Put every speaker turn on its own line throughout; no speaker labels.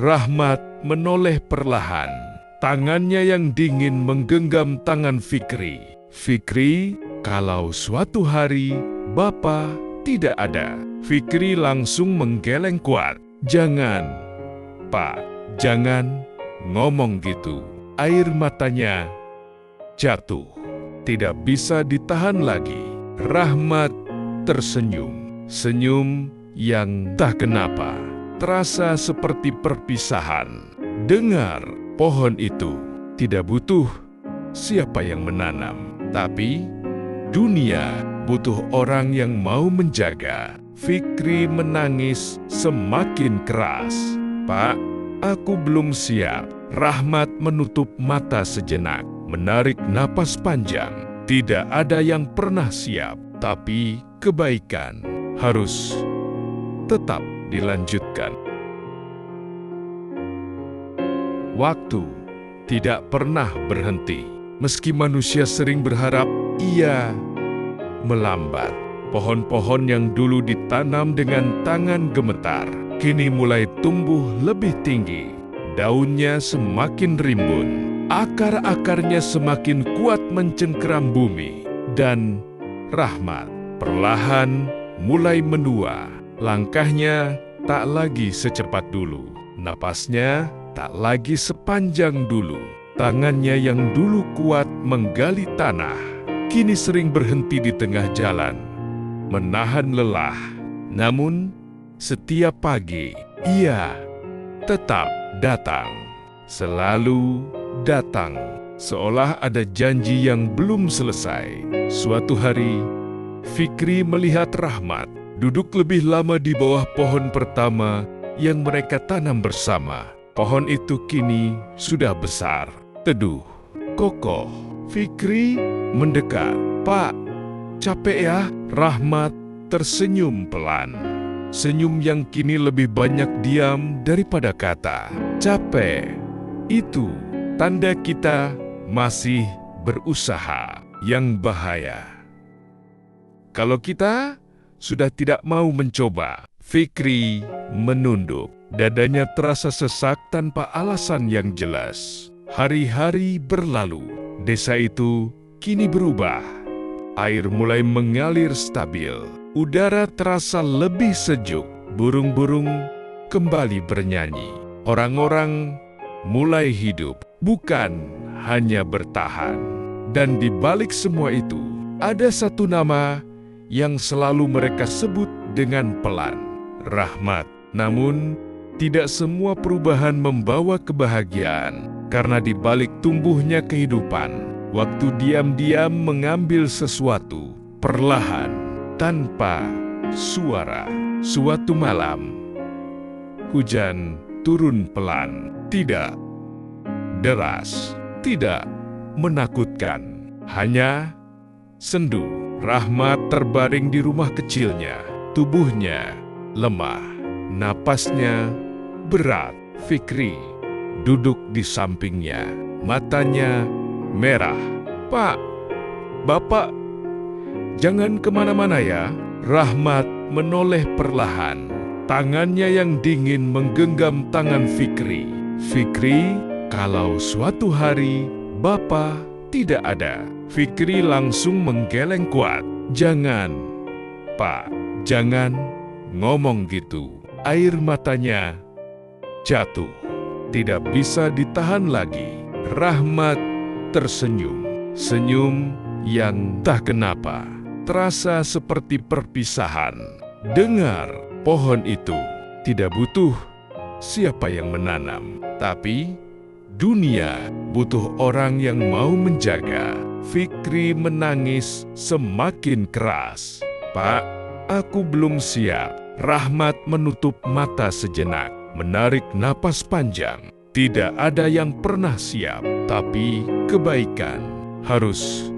Rahmat menoleh perlahan. Tangannya yang dingin menggenggam tangan Fikri. Fikri, kalau suatu hari Bapa tidak ada. Fikri langsung menggeleng kuat. Jangan, Pak, jangan ngomong gitu. Air matanya jatuh. Tidak bisa ditahan lagi. Rahmat tersenyum. Senyum yang tak kenapa terasa seperti perpisahan. Dengar, pohon itu tidak butuh siapa yang menanam, tapi dunia butuh orang yang mau menjaga. Fikri menangis semakin keras. Pak, aku belum siap. Rahmat menutup mata sejenak, menarik napas panjang. Tidak ada yang pernah siap, tapi kebaikan harus tetap dilanjutkan. Waktu tidak pernah berhenti. Meski manusia sering berharap ia melambat. Pohon-pohon yang dulu ditanam dengan tangan gemetar, kini mulai tumbuh lebih tinggi. Daunnya semakin rimbun, akar-akarnya semakin kuat mencengkeram bumi. Dan Rahmat perlahan mulai menua. Langkahnya tak lagi secepat dulu. Napasnya tak lagi sepanjang dulu. Tangannya yang dulu kuat menggali tanah, kini sering berhenti di tengah jalan, menahan lelah. Namun, setiap pagi, ia tetap datang. Selalu datang, seolah ada janji yang belum selesai. Suatu hari, Fikri melihat Rahmat duduk lebih lama di bawah pohon pertama yang mereka tanam bersama. Pohon itu kini sudah besar, teduh, kokoh. Fikri mendekat. Pak, capek ya? Rahmat tersenyum pelan. Senyum yang kini lebih banyak diam daripada kata. Capek, itu tanda kita masih berusaha. Yang bahaya kalau kita sudah tidak mau mencoba. Fikri menunduk. Dadanya terasa sesak tanpa alasan yang jelas. Hari-hari berlalu. Desa itu kini berubah. Air mulai mengalir stabil. Udara terasa lebih sejuk. Burung-burung kembali bernyanyi. Orang-orang mulai hidup, bukan hanya bertahan. Dan di balik semua itu, ada satu nama yang selalu mereka sebut dengan pelan, Rahmat. Namun, tidak semua perubahan membawa kebahagiaan, karena di balik tumbuhnya kehidupan, waktu diam-diam mengambil sesuatu, perlahan, tanpa suara. Suatu malam, hujan turun pelan, tidak deras, tidak menakutkan, hanya sendu. Rahmat terbaring di rumah kecilnya, tubuhnya lemah, napasnya berat. Fikri duduk di sampingnya, matanya merah. Pak, Bapak, jangan kemana-mana ya. Rahmat menoleh perlahan. Tangannya yang dingin menggenggam tangan Fikri. Fikri, kalau suatu hari Bapak tidak ada. Fikri langsung menggeleng kuat. Jangan, Pak, jangan ngomong gitu. Air matanya jatuh. Tidak bisa ditahan lagi. Rahmat tersenyum. Senyum yang tak kenapa terasa seperti perpisahan. Dengar, pohon itu tidak butuh siapa yang menanam, tapi dunia butuh orang yang mau menjaga. Fikri menangis semakin keras. Pak, aku belum siap. Rahmat menutup mata sejenak, menarik napas panjang. Tidak ada yang pernah siap, tapi kebaikan harus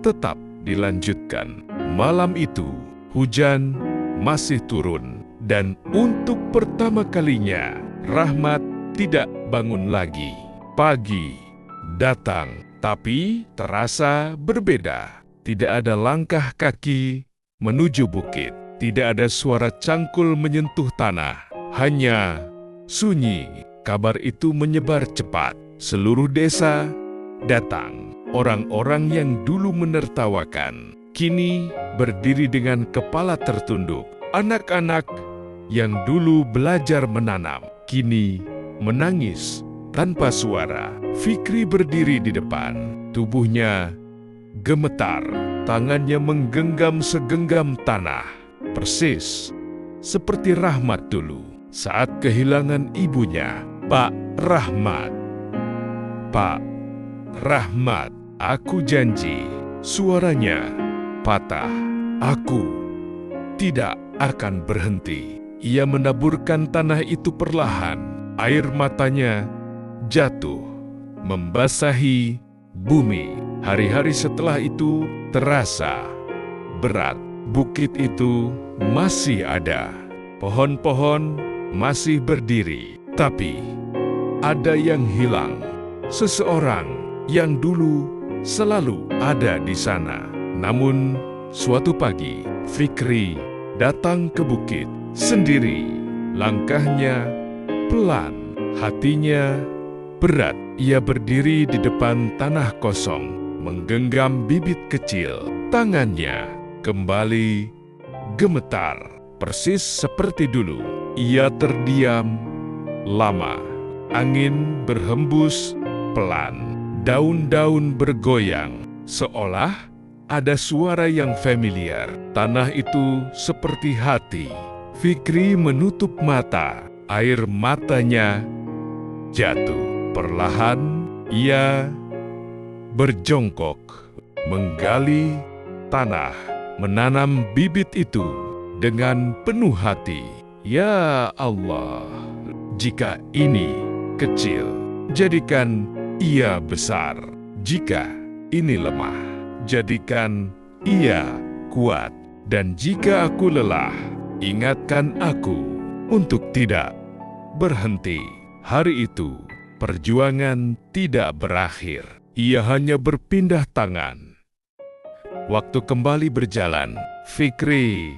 tetap dilanjutkan. Malam itu, hujan masih turun, dan untuk pertama kalinya, Rahmat tidak bangun lagi. Pagi datang, tapi terasa berbeda. Tidak ada langkah kaki menuju bukit. Tidak ada suara cangkul menyentuh tanah. Hanya Sunyi, kabar itu menyebar cepat. Seluruh desa datang. Orang-orang yang dulu menertawakan, kini berdiri dengan kepala tertunduk. Anak-anak yang dulu belajar menanam, kini menangis tanpa suara. Fikri berdiri di depan, tubuhnya gemetar, tangannya menggenggam segenggam tanah. Persis seperti Rahmat dulu saat kehilangan ibunya. Pak Rahmat, Pak Rahmat, aku janji. Suaranya patah. Aku tidak akan berhenti. Ia menaburkan tanah itu perlahan. Air matanya jatuh, membasahi bumi. Hari-hari setelah itu terasa berat. Bukit itu masih ada. Pohon-pohon masih berdiri. Tapi ada yang hilang. Seseorang yang dulu selalu ada di sana. Namun, suatu pagi, Fikri datang ke bukit sendiri. Langkahnya pelan, hatinya berat. Ia berdiri di depan tanah kosong, menggenggam bibit kecil. Tangannya kembali gemetar, persis seperti dulu. Ia terdiam lama. Angin berhembus pelan. Daun-daun bergoyang, seolah ada suara yang familiar. Tanah itu seperti hati. Fikri menutup mata, air matanya jatuh. Perlahan ia berjongkok, menggali tanah, menanam bibit itu dengan penuh hati. Ya Allah, jika ini kecil, jadikan ia besar. Jika ini lemah, jadikan ia kuat. Dan jika aku lelah, ingatkan aku untuk tidak berhenti. Hari itu, perjuangan tidak berakhir. Ia hanya berpindah tangan. Waktu kembali berjalan, Fikri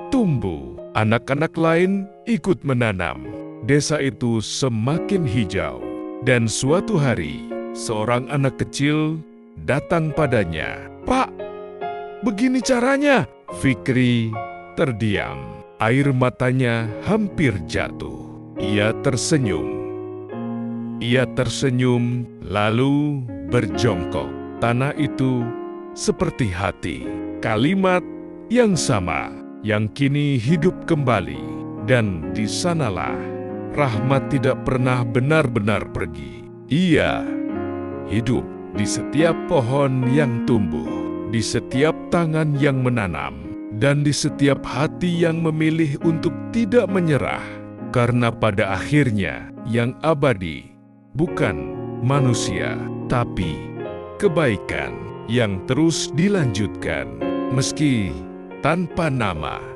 tumbuh. Anak-anak lain ikut menanam. Desa itu semakin hijau. Dan suatu hari, seorang anak kecil datang padanya. "Pak, begini caranya." Fikri terdiam. Air matanya hampir jatuh. Ia tersenyum, lalu berjongkok. Tanah itu seperti hati. Kalimat yang sama, yang kini hidup kembali. Dan di sanalah Rahmat tidak pernah benar-benar pergi. Ia hidup di setiap pohon yang tumbuh, di setiap tangan yang menanam, dan di setiap hati yang memilih untuk tidak menyerah. Karena pada akhirnya yang abadi bukan manusia, tapi kebaikan yang terus dilanjutkan meski tanpa nama.